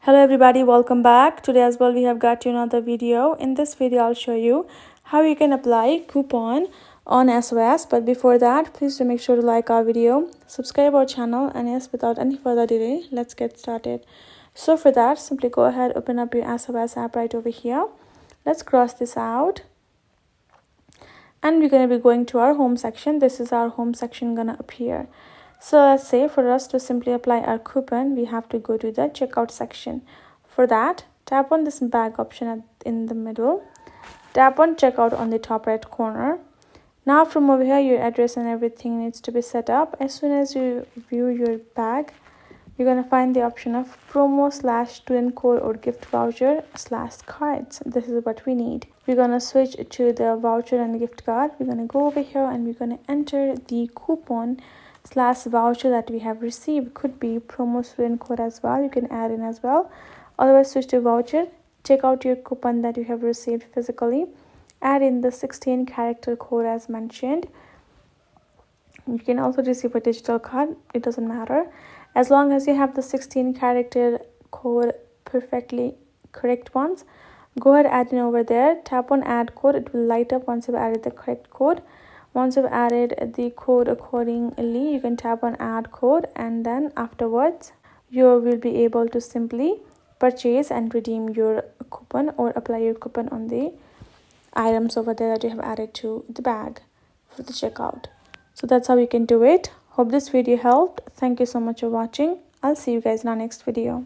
Hello everybody, welcome back. Today as well we have got you another video. In this video I'll show you how you can apply coupon on ASOS. But before that, please do make sure to like our video, subscribe our channel, and yes, without any further delay, let's get started. So for that, simply go ahead, open up your ASOS app right over here. Let's cross this out. And we're going to be going to our home section. This is our home section gonna appear. So let's say for us to simply apply our coupon, we have to go to the checkout section. For that, tap on this bag option in the middle. Tap on checkout on the top right corner. Now from over here, your address and everything needs to be set up. As soon as you view your bag, you're going to find the option of promo/student code or gift voucher/cards. This is what we need. We're going to switch to the voucher and gift card. We're going to go over here and we're going to enter the coupon/voucher that we have received. Could be promo student code as well, you can add in as well. Otherwise, switch to voucher. Check out your coupon that you have received physically, add in the 16-character code as mentioned. You can also receive a digital card, it doesn't matter, as long as you have the 16-character code perfectly correct ones. Go ahead, add in over there, tap on add code. It will light up once you've added the correct code. Once you've added the code accordingly, you can tap on add code, and then afterwards you will be able to simply purchase and redeem your coupon or apply your coupon on the items over there that you have added to the bag for the checkout. So that's how you can do it. Hope this video helped. Thank you so much for watching. I'll see you guys in our next video.